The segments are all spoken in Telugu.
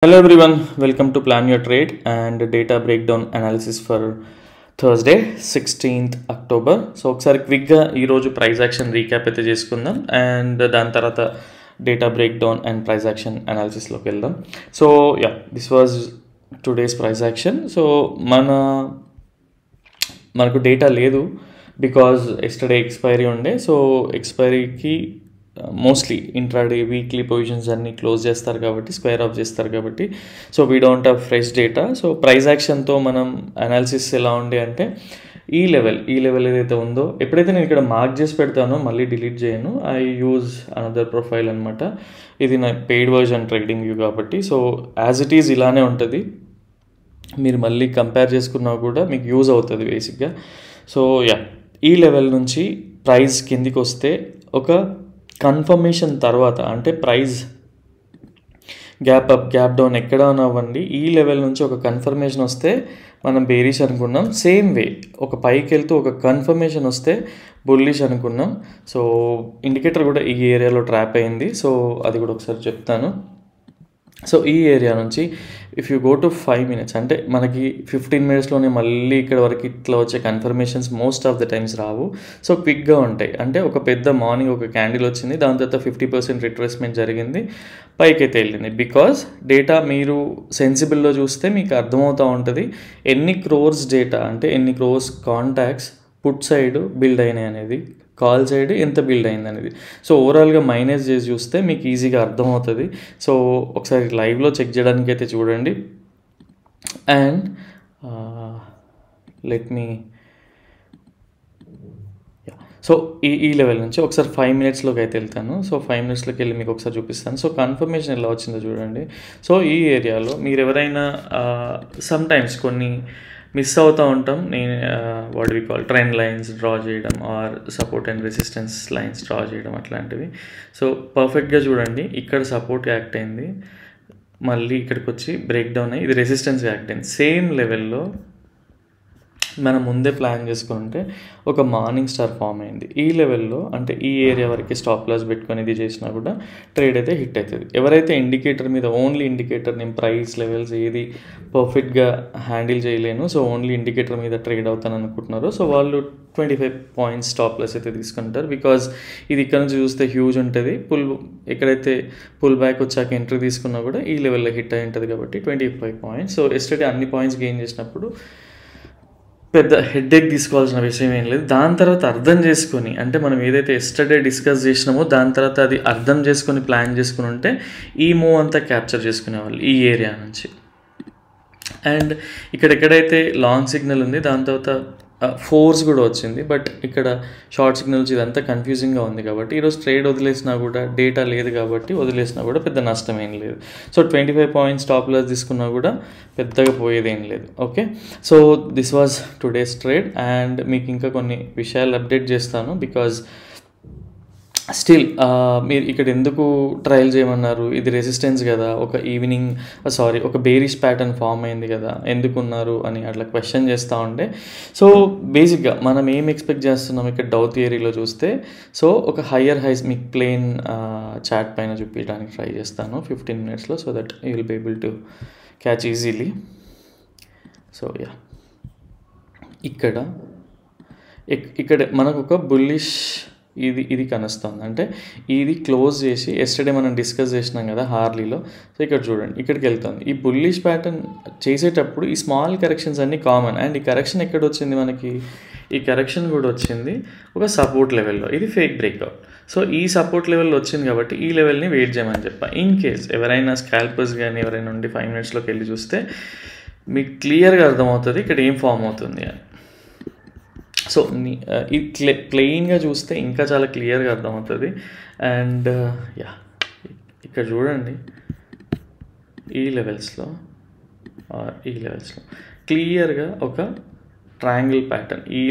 Hello everyone, welcome to Plan Your Trade and Data Breakdown Analysis for Thursday 16th October. So ఒకసారి క్విక్గా ఈరోజు ప్రైస్ యాక్షన్ రీక్యాప్ అయితే చేసుకుందాం అండ్ దాని తర్వాత data breakdown and price action అనాలిసిస్లోకి వెళ్దాం. So this was today's price action. So మనకు డేటా లేదు బికాజ్ ఎస్టర్డే ఎక్స్పైరీ ఉండే. సో ఎక్స్పైరీకి మోస్ట్లీ ఇంట్రాడే వీక్లీ పొజిషన్స్ అన్నీ క్లోజ్ చేస్తారు కాబట్టి, స్క్వేర్ ఆఫ్ చేస్తారు కాబట్టి, so we don't have fresh data. So price యాక్షన్తో మనం అనాలిసిస్ ఎలా ఉండే అంటే ఈ లెవెల్ ఏదైతే ఉందో, ఎప్పుడైతే నేను ఇక్కడ మార్క్ చేసి పెడతానో మళ్ళీ డిలీట్ చేయను, ఐ యూజ్ అనదర్ ప్రొఫైల్ అనమాట. ఇది నా పెయిడ్ వర్జన్ ట్రేడింగ్ వ్యూ కాబట్టి, సో యాజ్ ఇట్ ఈజ్ ఇలానే ఉంటుంది. మీరు మళ్ళీ కంపేర్ చేసుకున్నా కూడా మీకు యూజ్ అవుతుంది బేసిక్గా. సో ఈ లెవెల్ నుంచి ప్రైస్ కిందికి వస్తే ఒక కన్ఫర్మేషన్ తర్వాత, అంటే price gap up gap down ఎక్కడ అవ్వండి, ఈ లెవెల్ నుంచి ఒక కన్ఫర్మేషన్ వస్తే మనం బేరిష్ అనుకున్నాం. సేమ్ వే ఒక పైకి వెళ్తూ ఒక కన్ఫర్మేషన్ వస్తే బుల్లిష్ అనుకున్నాం. సో ఇండికేటర్ కూడా ఈ ఏరియాలో ట్రాప్ అయింది. సో అది కూడా ఒకసారి చెప్తాను. సో ఈ ఏరియా నుంచి if you go to 5 minutes, అంటే మనకి 15 minutesలోనే మళ్ళీ ఇక్కడ వరకు ఇట్లా వచ్చే confirmations most of the times Rao. So క్విక్గా ఉంటాయి. అంటే ఒక పెద్ద మార్నింగ్ ఒక క్యాండిల్ వచ్చింది, దాని తర్వాత 50% రిట్రేస్మెంట్ జరిగింది, పైకైతే వెళ్ళింది. బికాజ్ డేటా మీరు సెన్సిబుల్లో చూస్తే మీకు అర్థమవుతూ ఉంటుంది ఎన్ని క్రోర్స్ డేటా, అంటే ఎన్ని crores contacts put side build అయినాయి అనేది, కాల్ సైడ్ ఎంత బిల్డ్ అయింది అనేది. సో ఓవరాల్గా మైనస్ చేసి చూస్తే మీకు ఈజీగా అర్థమవుతుంది. సో ఒకసారి లైవ్లో చెక్ చేయడానికి అయితే చూడండి. అండ్ లెట్ మీ సో ఈ లెవెల్ నుంచి ఒకసారి 5 minutesలోకి అయితే వెళ్తాను. సో 5 minutesలోకి వెళ్ళి మీకు ఒకసారి చూపిస్తాను. సో కన్ఫర్మేషన్ ఎలా వచ్చిందో చూడండి. సో ఈ ఏరియాలో మీరు ఎవరైనా సమ్టైమ్స్ కొన్ని మిస్ అవుతూ ఉంటాం. నేను what we call trend lines draw చేయడం or support and resistance lines draw చేయడం అట్లాంటివి. సో పర్ఫెక్ట్గా చూడండి, ఇక్కడ సపోర్ట్ యాక్ట్ అయింది, మళ్ళీ ఇక్కడికి వచ్చి బ్రేక్ డౌన్ అయ్యి ఇది రెసిస్టెన్స్ యాక్ట్ అయింది. సేమ్ లెవెల్లో మనం ముందే ప్లాన్ చేసుకుంటే ఒక మార్నింగ్ స్టార్ ఫామ్ అయింది. ఈ లెవెల్లో అంటే ఈ ఏరియా వరకు స్టాప్ లాస్ పెట్టుకొని ఇది చేసినా కూడా ట్రేడ్ అయితే హిట్ అవుతుంది. ఎవరైతే ఇండికేటర్ మీద ఓన్లీ ఇండికేటర్, నేను ప్రైస్ లెవెల్స్ ఏది పర్ఫెక్ట్గా హ్యాండిల్ చేయలేను, సో ఓన్లీ ఇండికేటర్ మీద ట్రేడ్ అవుతాను అనుకుంటున్నారు, సో వాళ్ళు 25 points స్టాప్ లాస్ అయితే తీసుకుంటారు. బికాజ్ ఇది ఇక్కడ నుంచి చూస్తే హ్యూజ్ ఉంటుంది. ఎక్కడైతే పుల్ బ్యాక్ వచ్చాక ఎంట్రీ తీసుకున్నా కూడా ఈ లెవెల్లో హిట్ అయి ఉంటుంది కాబట్టి 25 points. సో ఎస్టర్డే అన్ని పాయింట్స్ గెయిన్ చేసినప్పుడు పెద్ద హెడ్ఏక్ తీసుకోవాల్సిన విషయం ఏం లేదు. దాని తర్వాత అర్థం చేసుకొని, అంటే మనం ఏదైతే ఎస్టర్డే డిస్కస్ చేసినామో దాని తర్వాత అది అర్థం చేసుకొని ప్లాన్ చేసుకుని ఉంటే ఈ మూవ్ అంతా క్యాప్చర్ చేసుకునేవాళ్ళు ఈ ఏరియా నుంచి. అండ్ ఇక్కడ ఎక్కడైతే లాంగ్ సిగ్నల్ ఉంది దాని తర్వాత ఫోర్స్ కూడా వచ్చింది, బట్ ఇక్కడ షార్ట్ సిగ్నల్స్ ఇదంతా కన్ఫ్యూజింగ్గా ఉంది కాబట్టి ఈరోజు ట్రేడ్ వదిలేసినా కూడా, డేటా లేదు కాబట్టి వదిలేసినా కూడా పెద్ద నష్టం ఏం లేదు. సో 25 points స్టాప్ లాస్ తీసుకున్నా కూడా పెద్దగా పోయేదేం లేదు. Okay, so this was today's trade. And మీకు ఇంకా కొన్ని విషయాలు అప్డేట్ చేస్తాను. బికాజ్ స్టిల్ మీరు ఇక్కడ ఎందుకు ట్రయల్ చేయమన్నారు, ఇది రెసిస్టెన్స్ కదా, ఒక బేరిష్ ప్యాటర్న్ ఫామ్ అయింది కదా, ఎందుకున్నారు అని అట్లా క్వశ్చన్ చేస్తూ ఉండే. సో బేసిక్గా మనం ఏం ఎక్స్పెక్ట్ చేస్తున్నాం ఇక్కడ డౌ థియరీలో చూస్తే, సో ఒక హయ్యర్ హైస్ మీకు ప్లేన్ చాట్ పైన చూపించడానికి ట్రై చేస్తాను 15 minutesలో, so that you will be able to catch easily. So ఇక్కడ మనకు ఒక బుల్లిష్ ఇది కనుస్తుంది. అంటే ఇది క్లోజ్ చేసి ఎస్టర్డే మనం డిస్కస్ చేసినాం కదా హార్లీలో. సో ఇక్కడ చూడండి, ఇక్కడికి వెళ్తుంది. ఈ బుల్లిష్ ప్యాటర్న్ చేసేటప్పుడు ఈ స్మాల్ కరెక్షన్స్ అన్నీ కామన్. అండ్ ఈ కరెక్షన్ ఎక్కడ వచ్చింది మనకి, ఈ కరెక్షన్ కూడా వచ్చింది ఒక సపోర్ట్ లెవెల్లో. ఇది ఫేక్ బ్రేక్అవుట్. సో ఈ సపోర్ట్ లెవెల్లో వచ్చింది కాబట్టి ఈ లెవెల్ని వెయిట్ చేయమని చెప్పా. ఇన్ కేస్ ఎవరైనా స్కాల్పర్స్ కానీ ఎవరైనా ఉండి 5 minutesలోకి వెళ్ళి చూస్తే మీకు క్లియర్గా అర్థమవుతుంది ఇక్కడ ఏం ఫామ్ అవుతుంది అని. సో ఇది ప్లెయిన్గా చూస్తే ఇంకా చాలా క్లియర్గా అర్థమవుతుంది. అండ్ ఇక్కడ చూడండి, ఈ లెవెల్స్లో క్లియర్గా ఒక ట్రయాంగిల్ ప్యాటర్న్ ఈ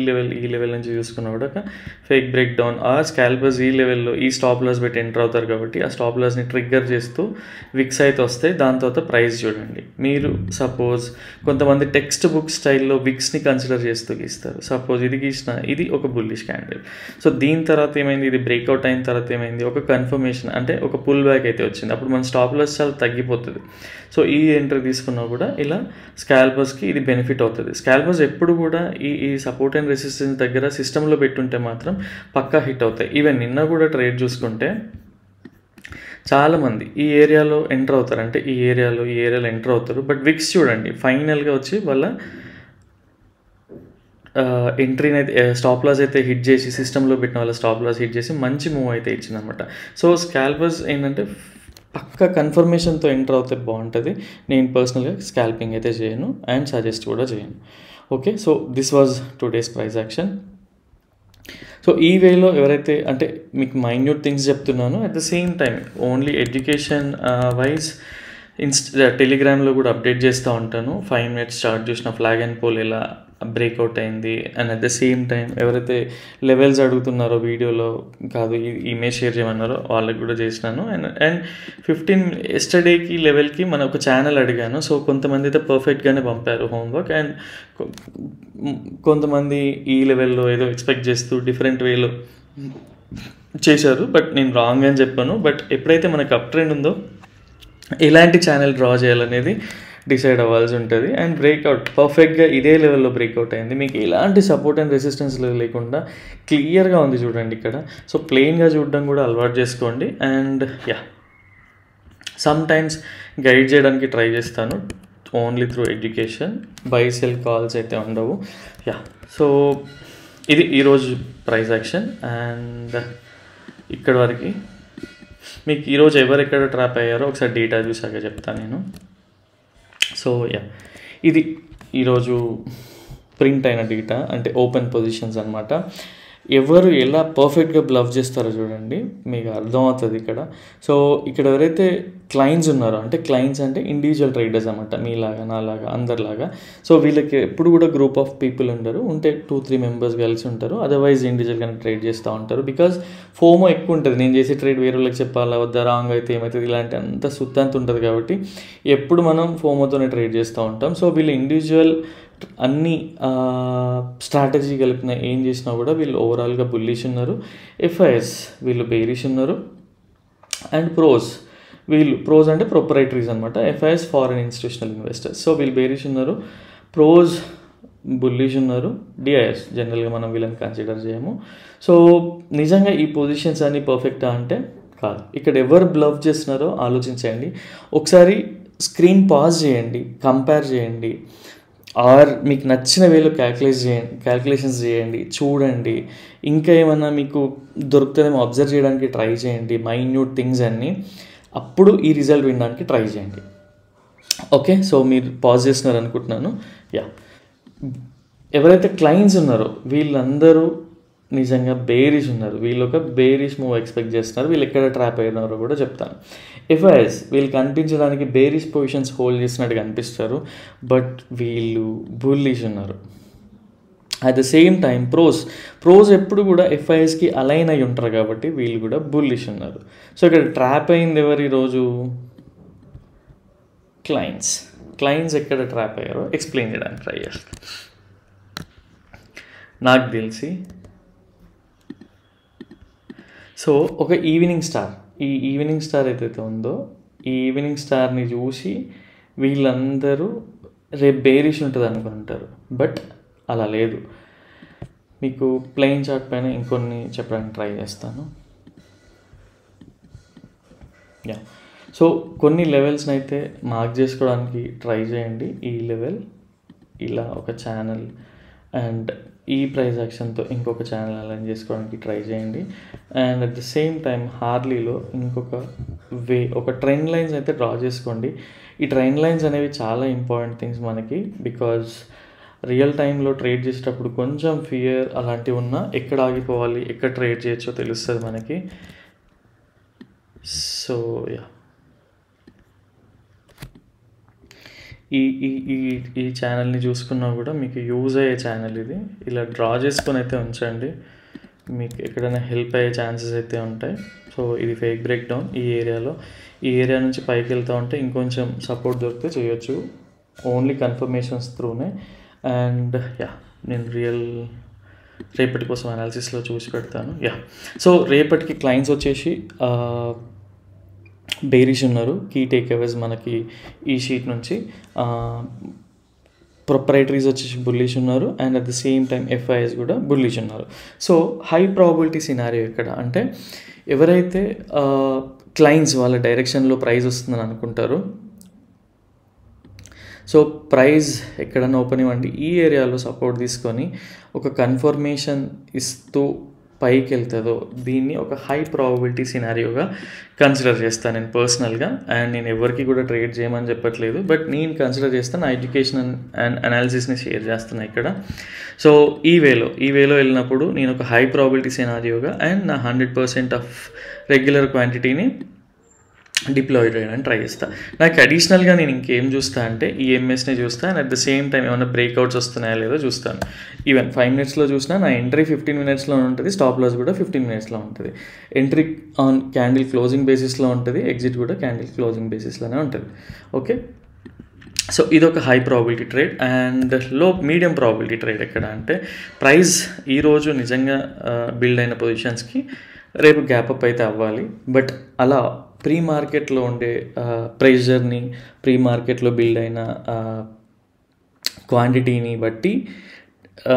లెవెల్ నుంచి చూసుకున్నా కూడా ఒక ఫేక్ బ్రేక్ డౌన్ స్కాల్పర్స్ ఈ లెవెల్లో ఈ స్టాప్ లాస్ పెట్టి ఎంటర్ అవుతారు కాబట్టి ఆ స్టాప్ లాస్ని ట్రిగ్గర్ చేస్తూ విక్స్ అయితే వస్తాయి. దాని తర్వాత ప్రైస్ చూడండి. మీరు సపోజ్ కొంతమంది టెక్స్ట్ బుక్ స్టైల్లో విక్స్ని కన్సిడర్ చేస్తూ గీస్తారు. సపోజ్ ఇది గీసిన ఇది ఒక బుల్లిష్ క్యాండిల్. సో దీని తర్వాత ఏమైంది, ఇది బ్రేక్అవుట్ అయిన తర్వాత ఏమైంది, ఒక కన్ఫర్మేషన్ అంటే ఒక పుల్ బ్యాక్ అయితే వచ్చింది. అప్పుడు మన స్టాప్ లాస్ చాలా తగ్గిపోతుంది. సో ఈ ఎంట్రీ తీసుకున్నా కూడా ఇలా స్కాల్పర్స్కి ఇది బెనిఫిట్ అవుతుంది. స్కాల్పర్స్ ఎప్పుడు కూడా ఈ సపోర్ట్ అండ్ రెసిస్టెన్స్ దగ్గర సిస్టంలో పెట్టుంటే మాత్రం పక్కా హిట్ అవుతాయి. ఈవెన్ నిన్న కూడా ట్రేడ్ చూసుకుంటే చాలామంది ఈ ఏరియాలో ఎంటర్ అవుతారు, అంటే ఈ ఏరియాలో ఎంటర్ అవుతారు. బట్ విక్స్ చూడండి ఫైనల్గా వచ్చి వాళ్ళ ఎంట్రీని అయితే స్టాప్ లాస్ అయితే హిట్ చేసి సిస్టంలో పెట్టిన వాళ్ళ స్టాప్ లాస్ హిట్ చేసి మంచి మూవ్ అయితే ఇచ్చిందనమాట. సో స్కాల్పర్స్ ఏంటంటే పక్క కన్ఫర్మేషన్తో ఎంటర్ అవుతే బాగుంటుంది. నేను పర్సనల్గా స్కాల్పింగ్ అయితే చేయను అండ్ సజెస్ట్ కూడా చేయను. Okay, so this was today's price action. So ఈ వేలో ఎవరైతే అంటే మీకు మైన్యూట్ థింగ్స్ చెప్తున్నాను, at the same time only education wise టెలిగ్రామ్లో కూడా అప్డేట్ చేస్తూ ఉంటాను. 5 minutes చార్ట్ చూసిన ఫ్లాగ్ అండ్ పోల్ ఎలా బ్రేక్అవుట్ అయింది and at the same time ఎవరైతే లెవెల్స్ అడుగుతున్నారో వీడియోలో కాదు ఇమేజ్ షేర్ చేయమన్నారో వాళ్ళకి కూడా చేసినాను. అండ్ 15 ఎస్టర్డేకి లెవెల్కి మన ఒక ఛానల్ అడిగాను. సో కొంతమంది అయితే పర్ఫెక్ట్గానే పంపారు హోంవర్క్ అండ్ కొంతమంది ఈ లెవెల్లో ఏదో ఎక్స్పెక్ట్ చేస్తూ డిఫరెంట్ వేలో చేశారు. బట్ నేను రాంగ్ అని చెప్పాను. బట్ ఎప్పుడైతే మనకు అప్ ట్రెండ్ ఉందో ఎలాంటి ఛానల్ డ్రా చేయాలనేది డిసైడ్ అవ్వాల్సి ఉంటుంది. అండ్ బ్రేక్అవుట్ పర్ఫెక్ట్గా ఇదే లెవెల్లో బ్రేక్అవుట్ అయింది. మీకు ఎలాంటి సపోర్ట్ అండ్ రెసిస్టెన్స్ లేకుండా క్లియర్గా ఉంది చూడండి ఇక్కడ. సో ప్లెయిన్గా చూడడం కూడా అలవాటు చేసుకోండి. అండ్ సమ్ టైమ్స్ గైడ్ చేయడానికి ట్రై చేస్తాను only through education. Buy sell calls అయితే ఉండవు. సో ఇది ఈరోజు ప్రైస్ యాక్షన్. అండ్ ఇక్కడ వరకు మీకు ఈరోజు ఎవరెక్కడ ట్రాప్ అయ్యారో ఒకసారి డేటా చూసాక చెప్తాను నేను. సో ఇది ఈరోజు ప్రింట్ అయిన డేటా, అంటే ఓపెన్ పొజిషన్స్ అనమాట. ఎవరు ఎలా పర్ఫెక్ట్గా బ్లఫ్ చేస్తారో చూడండి, మీకు అర్థమవుతుంది ఇక్కడ. సో ఇక్కడ ఎవరైతే క్లయింట్స్ ఉన్నారో, అంటే క్లయింట్స్ అంటే ఇండివిజువల్ ట్రేడర్స్ అనమాట, మీలాగా నాలాగా అందరిలాగా. సో వీళ్ళకి ఎప్పుడు కూడా గ్రూప్ ఆఫ్ పీపుల్ ఉండరు, ఉంటే 2-3 members కలిసి ఉంటారు. అదర్వైజ్ ఇండివిజువల్గానే ట్రేడ్ చేస్తూ ఉంటారు. బికాజ్ ఫోమో ఎక్కువ ఉంటుంది. నేను చేసే ట్రేడ్ వేరే వాళ్ళకి చెప్పాలా వద్దా, రాంగ్ అయితే ఏమవుతుంది, ఇలాంటి అంత సుత్తంత ఉంటుంది. కాబట్టి ఎప్పుడు మనం ఫోమోతోనే ట్రేడ్ చేస్తూ ఉంటాం. సో వీళ్ళు ఇండివిజువల్ అన్ని స్ట్రాటజీ కలిపిన ఏం చేసినా కూడా వీళ్ళు ఓవరాల్గా బుల్లిష్ ఉన్నారు. ఎఫ్ఐఎస్ వీళ్ళు బేరిష్ ఉన్నారు. అండ్ ప్రోస్ అంటే ప్రొపరైటరీస్ అనమాట. FIs foreign institutional investors. So వీళ్ళు బేరిష్ ఉన్నారు. ప్రోస్ బుల్లిష్ ఉన్నారు. డిఐఎస్ జనరల్గా మనం వీళ్ళని కన్సిడర్ చేయము. సో నిజంగా ఈ పొజిషన్స్ అన్నీ పర్ఫెక్టా అంటే కాదు. ఇక్కడ ఎవరు బ్లఫ్ చేస్తున్నారో ఆలోచించండి. ఒకసారి స్క్రీన్ పాజ్ చేయండి, కంపేర్ చేయండి, ఆర్ మీకు నచ్చిన వేలో క్యాల్కులేషన్స్ చేయండి, చూడండి. ఇంకా ఏమన్నా మీకు దొరుకుతుందేమో అబ్జర్వ్ చేయడానికి ట్రై చేయండి, మైన్యూట్ థింగ్స్ అన్నీ. అప్పుడు ఈ రిజల్ట్ వినడానికి ట్రై చేయండి. ఓకే, సో మీరు పాజ్ చేస్తున్నారు అనుకుంటున్నాను. ఎవరైతే క్లయింట్స్ ఉన్నారో వీళ్ళందరూ నిజంగా బేరిష్ ఉన్నారు. వీళ్ళు ఒక బేరిష్ మూవ్ ఎక్స్పెక్ట్ చేస్తున్నారు. వీళ్ళు ఎక్కడ ట్రాప్ అయినారో కూడా చెప్తాను. ఎఫ్ఐఎస్ వీళ్ళు కనిపించడానికి బేరిష్ పొజిషన్స్ హోల్డ్ చేసినట్టుగా కనిపిస్తారు, బట్ వీళ్ళు బుల్లిష్ ఉన్నారు. At the same time pros ఎప్పుడు కూడా ఎఫ్ఐఎస్కి అలైన్ అయి ఉంటారు కాబట్టి వీళ్ళు కూడా బుల్లిష్ ఉన్నారు. సో ఇక్కడ ట్రాప్ అయింది ఎవరు ఈరోజు? క్లయింట్స్ ఎక్కడ ట్రాప్ అయ్యారో ఎక్స్ప్లెయిన్ చేయడానికి ట్రై చేస్తాను. నాకు తెలిసి సో ఒక ఈవినింగ్ స్టార్ ఏదైతే ఉందో ఈ ఈవినింగ్ స్టార్ని చూసి వీళ్ళందరూ రేపు బేరిష్ ఉంటుంది అనుకుంటారు. బట్ అలా లేదు. మీకు ప్లెయిన్ చార్ట్ పైన ఇంకొన్ని చెప్పడానికి ట్రై చేస్తాను. సో కొన్ని లెవెల్స్ని అయితే మార్క్ చేసుకోవడానికి ట్రై చేయండి. ఈ లెవెల్ ఇలా ఒక ఛానల్ అండ్ ఈ ప్రైస్ యాక్షన్తో ఇంకొక ఛానల్ అలైన్ చేసుకోవడానికి ట్రై చేయండి. And at the same time హార్లీలో ఒక ట్రెండ్ లైన్స్ అయితే డ్రా చేసుకోండి. ఈ ట్రెండ్ లైన్స్ అనేవి చాలా ఇంపార్టెంట్ థింగ్స్ మనకి. బికాజ్ రియల్ టైంలో ట్రేడ్ చేసేటప్పుడు కొంచెం ఫియర్ అలాంటివి ఉన్నా ఎక్కడ ఆగిపోవాలి, ఎక్కడ ట్రేడ్ చేయొచ్చో తెలుస్తుంది మనకి. సో ఈ ఈ ఈ ఈ ఛానల్ని చూసుకున్నా కూడా మీకు యూజ్ అయ్యే ఛానల్ ఇది. ఇలా డ్రా చేసుకొని అయితే ఉంచండి, మీకు ఎక్కడైనా హెల్ప్ అయ్యే ఛాన్సెస్ అయితే ఉంటాయి. సో ఇది ఫేక్ బ్రేక్ డౌన్. ఈ ఏరియా నుంచి పైకి వెళ్తూ ఉంటే ఇంకొంచెం సపోర్ట్ దొరికితే చేయొచ్చు, ఓన్లీ కన్ఫర్మేషన్స్ త్రూనే. అండ్ నేను రేపటి కోసం అనాలిసిస్లో చూసి పెడతాను. సో రేపటికి క్లయింట్స్ వచ్చేసి బేరిష్ ఉన్నారు. కీ టేక్ అవేస్ మనకి ఈ షీట్ నుంచి. ప్రొపరైటరీస్ వచ్చేసి బుల్లిష్ ఉన్నారు, and at the same time FIs కూడా బుల్లిష్ ఉన్నారు. సో హై ప్రాబిలిటీ సినారియో ఇక్కడ అంటే ఎవరైతే క్లయింట్స్ వాళ్ళ డైరెక్షన్లో ప్రైస్ వస్తుందని అనుకుంటారో, సో ప్రైస్ ఎక్కడన్నా ఓపెన్ ఇవ్వండి, ఈ ఏరియాలో సపోర్ట్ తీసుకొని ఒక కన్ఫర్మేషన్ ఇస్తూ పైకి వెళ్తుందో దీన్ని ఒక హై ప్రాబిలిటీ సినారియోగా కన్సిడర్ చేస్తాను నేను పర్సనల్గా. అండ్ నేను ఎవరికి కూడా ట్రేడ్ చేయమని చెప్పట్లేదు, బట్ నేను కన్సిడర్ చేస్తాను, నా ఎడ్యుకేషన్ అండ్ అనాలిసిస్ని షేర్ చేస్తున్నాను ఇక్కడ. సో ఈ వేలో వెళ్ళినప్పుడు నేను ఒక హై ప్రాబిలిటీ సినారియోగా అండ్ నా 100% ఆఫ్ రెగ్యులర్ క్వాంటిటీని డిప్లాయ్ చేయడానికి ట్రై చేస్తాను. నాకు అడిషనల్గా నేను ఇంకేం చూస్తాను అంటే ఈఎంఎస్ని చూస్తాను, and at the same time ఏమైనా బ్రేక్అవుట్స్ వస్తున్నాయో లేదో చూస్తాను. ఈవెన్ 5 minutesలో చూసినా నా ఎంట్రీ 15 minutesలో ఉంటుంది, స్టాప్ లాస్ కూడా 15 minutesలో ఉంటుంది. ఎంట్రీ ఆన్ క్యాండిల్ క్లోజింగ్ బేసిస్లో ఉంటుంది, ఎగ్జిట్ కూడా క్యాండిల్ క్లోజింగ్ బేసిస్లోనే ఉంటుంది. ఓకే, సో ఇదొక high probability trade. And medium probability trade ఎక్కడ అంటే ప్రైస్ ఈరోజు నిజంగా బిల్డ్ అయిన పొజిషన్స్కి రేపు గ్యాప్ అప్ అయితే అవ్వాలి, బట్ అలా ప్రీ మార్కెట్లో ఉండే ప్రెషర్ని, ప్రీ మార్కెట్లో బిల్డ్ అయిన క్వాంటిటీని బట్టి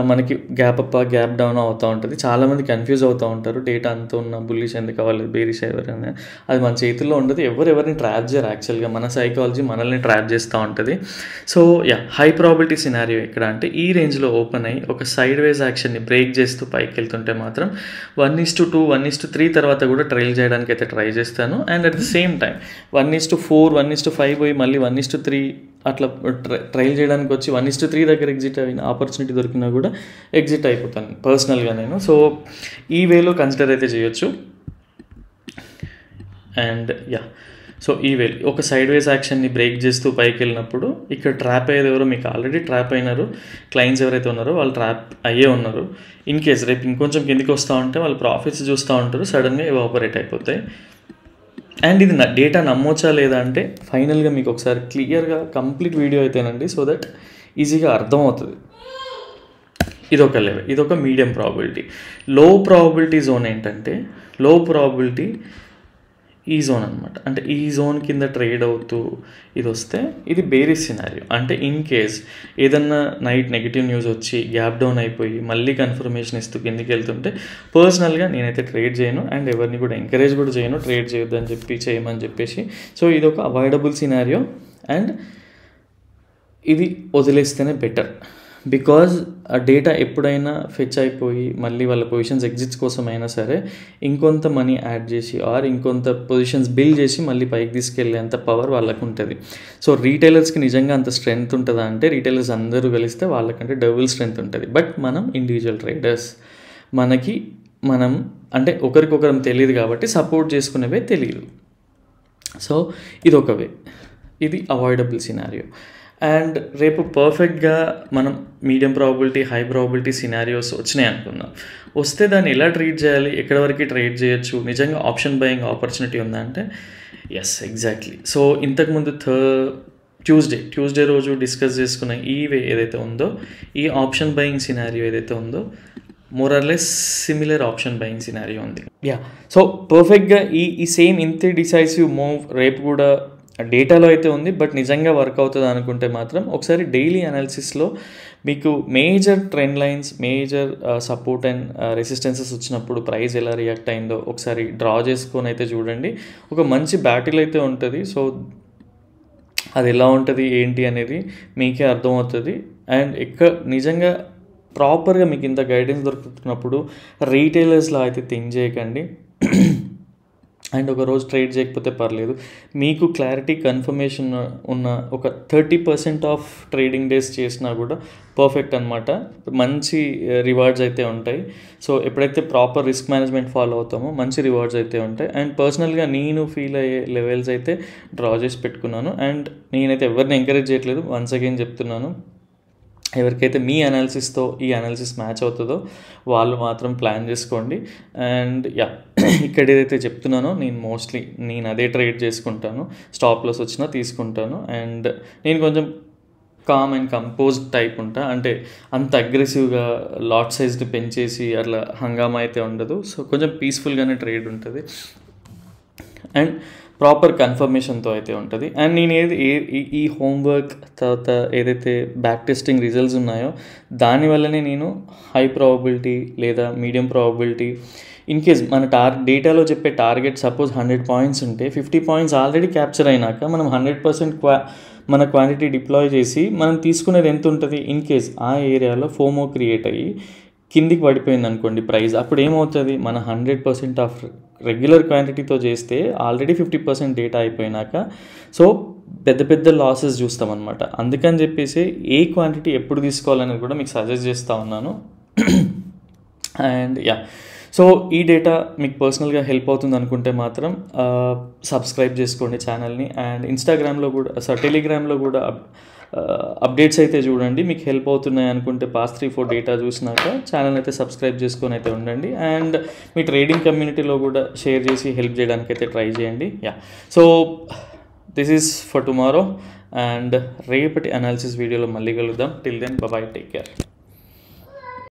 మనకి గ్యాప్ అప్ గ్యాప్ డౌన్ అవుతూ ఉంటుంది. చాలామంది కన్ఫ్యూజ్ అవుతూ ఉంటారు, డేటా అంతా ఉన్న బుల్లిష్ ఎందుకు అవ్వలేదు, బేరిష్ ఎవరైనా, అది మన చేతుల్లో ఉండదు. ఎవరిని ట్రాప్ చేయరు, యాక్చువల్గా మన సైకాలజీ మనల్ని ట్రాప్ చేస్తూ ఉంటుంది. సో హై ప్రాబిలిటీ సినారియో ఎక్కడ అంటే ఈ రేంజ్లో ఓపెన్ అయ్యి ఒక సైడ్ వేస్ యాక్షన్ని బ్రేక్ చేస్తూ పైకి వెళ్తుంటే మాత్రం 1:2, 1:3 తర్వాత కూడా ట్రైల్ చేయడానికి అయితే ట్రై చేస్తాను. And at the same time 1:4, 1:5 పోయి మళ్ళీ 1:3 అట్లా ట్రైల్ చేయడానికి వచ్చి 1:3 దగ్గర ఎగ్జిట్ అయిన ఆపర్చునిటీ దొరికినా కూడా ఎగ్జిట్ అయిపోతాను పర్సనల్గా నేను. సో ఈ వేలో కన్సిడర్ అయితే చేయొచ్చు. అండ్ సో ఈ వేలో ఒక సైడ్ వేస్ యాక్షన్ని బ్రేక్ చేస్తూ పైకి వెళ్ళినప్పుడు ఇక్కడ ట్రాప్ అయ్యేది ఎవరో, మీకు ఆల్రెడీ ట్రాప్ అయినారు క్లయింట్స్ ఎవరైతే ఉన్నారో వాళ్ళు ట్రాప్ అయ్యే ఉన్నారు. ఇన్ కేస్ రేపు ఇంకొంచెం కిందికి వస్తూ ఉంటే వాళ్ళు ప్రాఫిట్స్ చూస్తూ ఉంటారు, సడన్గా ఎవాపరేట్ అయిపోతాయి. అండ్ ఇది డేటా నమ్మొచ్చా లేదా అంటే ఫైనల్గా మీకు ఒకసారి క్లియర్గా కంప్లీట్ వీడియో అయితేనండి, సో దట్ ఈజీగా అర్థమవుతుంది. ఇదొక లెవెల్, ఇదొక మీడియం ప్రాబిలిటీ. లో ప్రాబిలిటీ జోన్ ఏంటంటే లో ప్రాబిలిటీ ఈ జోన్ అనమాట. అంటే ఈ జోన్ కింద ట్రేడ్ అవుతూ ఇది వస్తే ఇది బేరిష్ సినారియో. అంటే ఇన్ కేస్ ఏదన్నా నైట్ నెగిటివ్ న్యూస్ వచ్చి గ్యాప్ డౌన్ అయిపోయి మళ్ళీ కన్ఫర్మేషన్ ఇస్తూ కిందికి వెళ్తుంటే పర్సనల్గా నేనైతే ట్రేడ్ చేయను, అండ్ ఎవరిని కూడా ఎంకరేజ్ కూడా చేయను ట్రేడ్ చేయొద్దని చేయమని చెప్పేసి. సో ఇది ఒక అవాయిడబుల్ సినారియో, అండ్ ఇది వదిలేస్తేనే బెటర్. బికాజ్ ఆ డేటా ఎప్పుడైనా ఫెచ్ అయిపోయి మళ్ళీ వాళ్ళ పొజిషన్స్ ఎగ్జిట్స్ కోసం అయినా సరే ఇంకొంత మనీ యాడ్ చేసి ఆర్ ఇంకొంత పొజిషన్స్ బిల్డ్ చేసి మళ్ళీ పైకి తీసుకెళ్ళేంత పవర్ వాళ్ళకు ఉంటుంది. సో రీటైలర్స్కి నిజంగా అంత స్ట్రెంగ్త్ ఉంటుందా అంటే రీటైలర్స్ అందరూ కలిస్తే వాళ్ళకంటే డబుల్ స్ట్రెంగ్త్ ఉంటుంది. బట్ మనం ఇండివిజువల్ ట్రేడర్స్, మనం అంటే ఒకరికొకరం తెలియదు కాబట్టి సపోర్ట్ చేసుకునేవే తెలియదు. సో ఇదొక వే, ఇది అవాయిడబుల్ సినారియో. అండ్ రేపు పర్ఫెక్ట్గా మనం medium probability, high probability scenarios వచ్చినాయి అనుకుందాం. వస్తే దాన్ని ఎలా ట్రీట్ చేయాలి, ఎక్కడి వరకు ట్రేడ్ చేయొచ్చు, నిజంగా ఆప్షన్ బయింగ్ ఆపర్చునిటీ ఉందా అంటే ఎస్, ఎగ్జాక్ట్లీ. సో ఇంతకుముందు ట్యూస్డే రోజు డిస్కస్ చేసుకున్న ఈ వే ఏదైతే ఉందో, ఈ ఆప్షన్ బయింగ్ సినారియో ఏదైతే ఉందో more or less similar option buying scenario ఉంది. సో పర్ఫెక్ట్గా ఈ సేమ్ ఇంతే డిసైసివ్ మూవ్ రేపు కూడా డేటాలో అయితే ఉంది. బట్ నిజంగా వర్క్ అవుతుంది అనుకుంటే మాత్రం ఒకసారి డైలీ అనాలిసిస్లో మీకు major trend lines, major support and resistances వచ్చినప్పుడు ప్రైస్ ఎలా రియాక్ట్ అయిందో ఒకసారి డ్రా చేసుకొని అయితే చూడండి. ఒక మంచి బ్యాటిల్ అయితే ఉంటుంది. సో అది ఎలా ఉంటుంది ఏంటి అనేది మీకే అర్థమవుతుంది. అండ్ నిజంగా ప్రాపర్గా మీకు ఇంత గైడెన్స్ దొరుకుతున్నప్పుడు రీటైలర్స్లో అయితే థింక్ చేయకండి. అండ్ ఒక రోజు ట్రేడ్ చేయకపోతే పర్లేదు, మీకు క్లారిటీ కన్ఫర్మేషన్ ఉన్న ఒక 30% ఆఫ్ ట్రేడింగ్ డేస్ చేసినా కూడా పర్ఫెక్ట్ అనమాట. మంచి రివార్డ్స్ అయితే ఉంటాయి. సో ఎప్పుడైతే ప్రాపర్ రిస్క్ మేనేజ్మెంట్ ఫాలో అవుతామో మంచి రివార్డ్స్ అయితే ఉంటాయి. అండ్ పర్సనల్గా నేను ఫీల్ అయ్యే లెవెల్స్ అయితే డ్రా చేసి పెట్టుకున్నాను. అండ్ నేనైతే ఎవరిని ఎంకరేజ్ చేయట్లేదు, వన్స్ అగైన్ చెప్తున్నాను, ఎవరికైతే మీ అనాలిసిస్తో ఈ అనాలిసిస్ మ్యాచ్ అవుతుందో వాళ్ళు మాత్రం ప్లాన్ చేసుకోండి. అండ్ యా, ఇక్కడ ఏదైతే చెప్తున్నానో నేను అదే ట్రేడ్ చేసుకుంటాను. స్టాప్ లాస్ వచ్చినా తీసుకుంటాను. అండ్ నేను కొంచెం కామ్ అండ్ కంపోజ్డ్ టైప్ ఉంటా, అంటే అంత అగ్రెసివ్గా లాట్ సైజ్ని పెంచేసి అట్లా హంగామా అయితే ఉండదు. సో కొంచెం పీస్ఫుల్గానే ట్రేడ్ ఉంటుంది అండ్ ప్రాపర్ కన్ఫర్మేషన్తో అయితే ఉంటుంది. అండ్ నేను ఈ హోంవర్క్ తర్వాత ఏదైతే బ్యాక్ టెస్టింగ్ రిజల్ట్స్ ఉన్నాయో దానివల్లనే నేను హై ప్రాబబిలిటీ లేదా మీడియం ప్రాబబిలిటీ ఇన్ కేస్ మన డేటాలో చెప్పే టార్గెట్ సపోజ్ 100 పాయింట్స్ ఉంటే 50 పాయింట్స్ ఆల్రెడీ క్యాప్చర్ అయినాక మనం 100% మన క్వాంటిటీ డిప్లాయ్ చేసి మనం తీసుకునేది ఎంత ఉంటుంది, ఇన్ కేస్ ఆ ఏరియాలో ఫోమో క్రియేట్ అయ్యి కిందికి పడిపోయింది అనుకోండి ప్రైస్, అప్పుడు ఏమవుతుంది, మన 100% ఆఫ్ రెగ్యులర్ క్వాంటిటీతో చేస్తే ఆల్రెడీ 50% డేటా అయిపోయినాక సో పెద్ద లాసెస్ చూస్తామన్నమాట. అందుకని చెప్పేసి ఏ క్వాంటిటీ ఎప్పుడు తీసుకోవాలనేది కూడా మీకు సజెస్ట్ చేస్తూ ఉన్నాను. అండ్ యా, సో ఈ డేటా మీకు పర్సనల్గా హెల్ప్ అవుతుంది అనుకుంటే మాత్రం సబ్స్క్రైబ్ చేసుకోండి ఛానల్ని. అండ్ ఇన్స్టాగ్రామ్లో కూడా టెలిగ్రామ్లో కూడా అప్డేట్స్ అయితే చూడండి. మీకు హెల్ప్ అవుతున్నాయి అనుకుంటే పాస్ట్ 3-4 డేటా చూసినాక ఛానల్ అయితే సబ్స్క్రైబ్ చేసుకొని అయితే ఉండండి. అండ్ మీ ట్రేడింగ్ కమ్యూనిటీలో కూడా షేర్ చేసి హెల్ప్ చేయడానికి అయితే ట్రై చేయండి. Yeah, so this is for tomorrow and రేపటి అనాలిసిస్ వీడియోలో మళ్ళీ కలుద్దాం. Till then bye, take care.